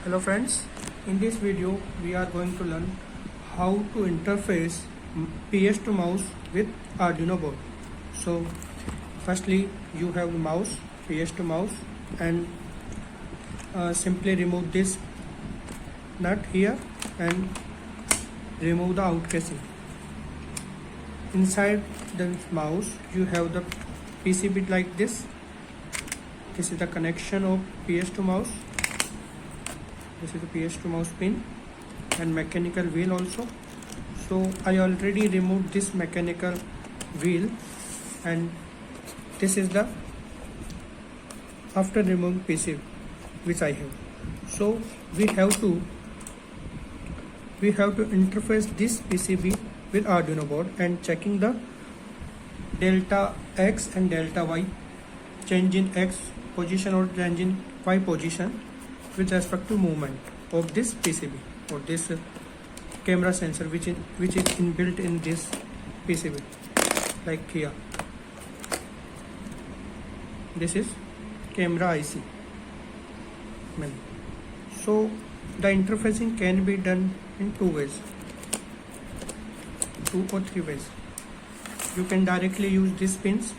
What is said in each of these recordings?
Hello friends, in this video we are going to learn how to interface PS2 mouse with Arduino board. So firstly you have the mouse, PS2 mouse, and simply remove this nut here and remove the out casing. Inside the mouse you have the PCB like this. This is the connection of PS2 mouse. This is the PS2 mouse pin and mechanical wheel also. So I already removed this mechanical wheel, and this is the after removing PCB which I have. So we have to interface this PCB with Arduino board and checking the delta X and delta Y, change in X position or change in Y position with respect to movement of this PCB or this camera sensor which is inbuilt in this PCB, like here. This is camera IC. So the interfacing can be done in two or three ways. You can directly use these pins.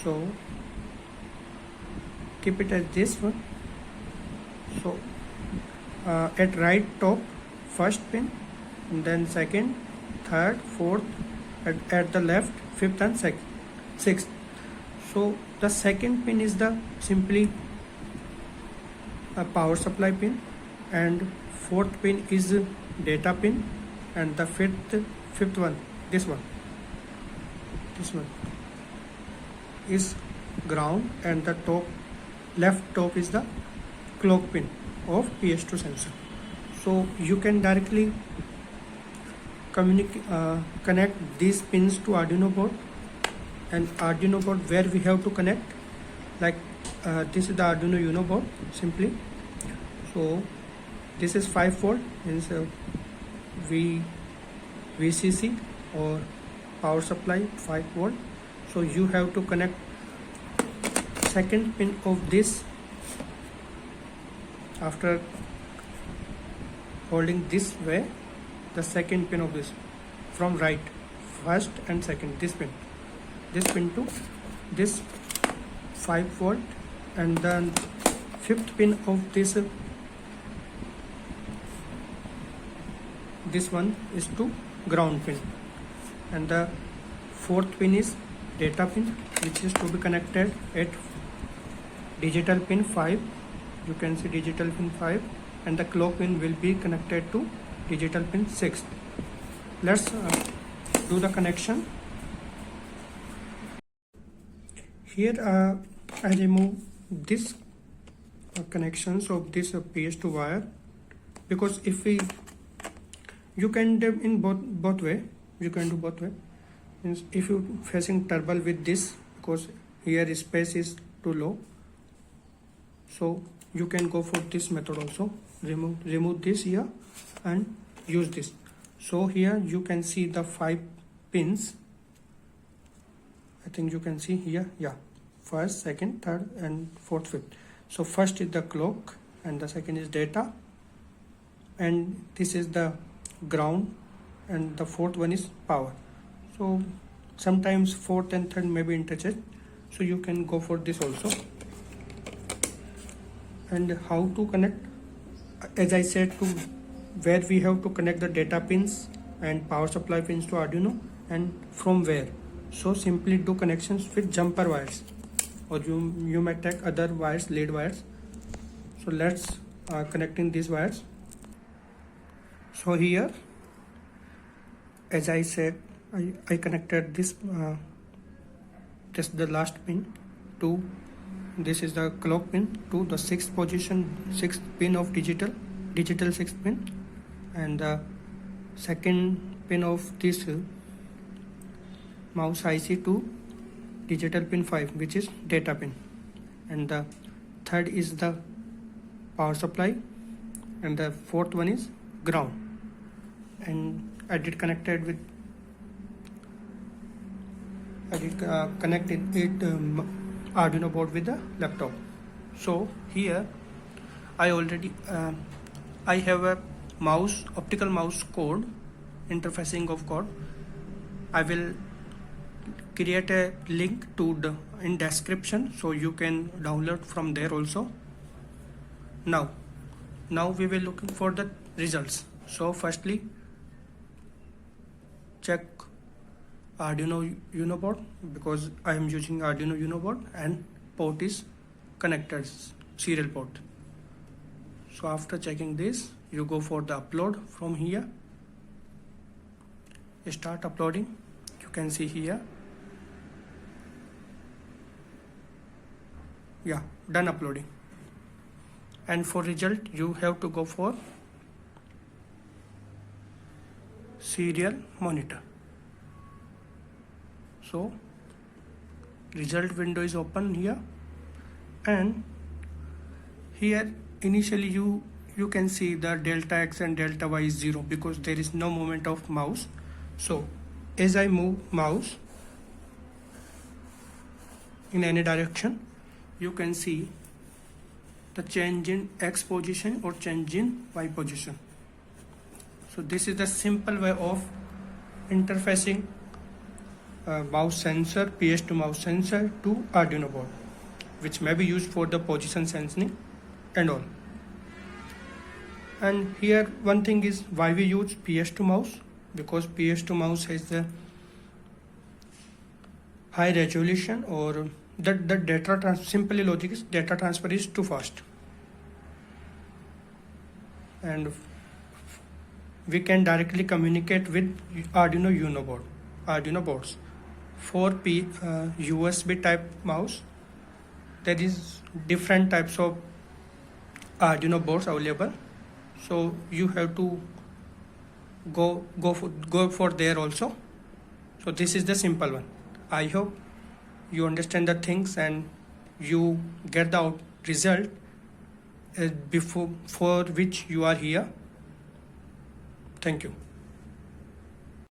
So keep it as this one. So at right top first pin, and then second, third, fourth, at the left fifth and sixth. So the second pin is the simply a power supply pin, and fourth pin is data pin, and the fifth one, this one is ground, and the left top is the clock pin of PS2 sensor. So you can directly connect these pins to Arduino board, and Arduino board where we have to connect, like this is the Arduino Uno board simply. So this is 5 volt, means VCC or power supply 5 volt. So you have to connect second pin of this after holding this way, the second pin of this from right, first and second, this pin to this 5 volt, and then fifth pin of this one is to ground pin, and the fourth pin is data pin, which is to be connected at digital pin 5. You can see digital pin 5, and the clock pin will be connected to digital pin 6. Let's do the connection. Here I remove this connections of this PS2 wire, because if you can do in both way. You can do both way. Means if you facing turbo with this, because here space is too low, so you can go for this method also. Remove this here and use this. So here you can see the 5 pins. I think you can see here, yeah, first, second, third and fourth, fifth. So first is the clock, and the second is data, and this is the ground, and the fourth one is power. So sometimes fourth and third may be interchanged, so you can go for this also. And how to connect, as I said, to where we have to connect the data pins and power supply pins to Arduino, and from where. So simply do connections with jumper wires, or you might take other wires, lead wires. So let's connecting these wires. So here, as I said, I connected this just the last pin to this is the clock pin to the sixth pin of digital 6th pin, and the second pin of this mouse IC to digital pin 5, which is data pin, and the third is the power supply, and the fourth one is ground. And I did connected with connected it Arduino board with the laptop. So here I already I have a mouse, optical mouse code, interfacing of code. I will create a link to the in description, so you can download from there also. Now we will looking for the results. So firstly, check Arduino Uno board, because I am using Arduino Uno board and port is connected, serial port. So after checking this, you go for the upload from here. Start uploading. You can see here. Yeah, done uploading. And for result, you have to go for serial monitor. So result window is open here, and here initially you can see the delta x and delta y is 0 because there is no movement of mouse. So as I move mouse in any direction, you can see the change in x position or change in y position. So this is the simple way of interfacing mouse sensor, PS2 mouse sensor to Arduino board, which may be used for the position sensing and all. And here one thing is why we use PS2 mouse, because PS2 mouse has the high resolution, or the data simply logic is data transfer is too fast, and we can directly communicate with Arduino Uno board, Arduino boards. For USB type mouse, there is different types of Arduino boards available, so you have to go for there also. So this is the simple one. I hope you understand the things and you get the result before for which you are here. Thank you.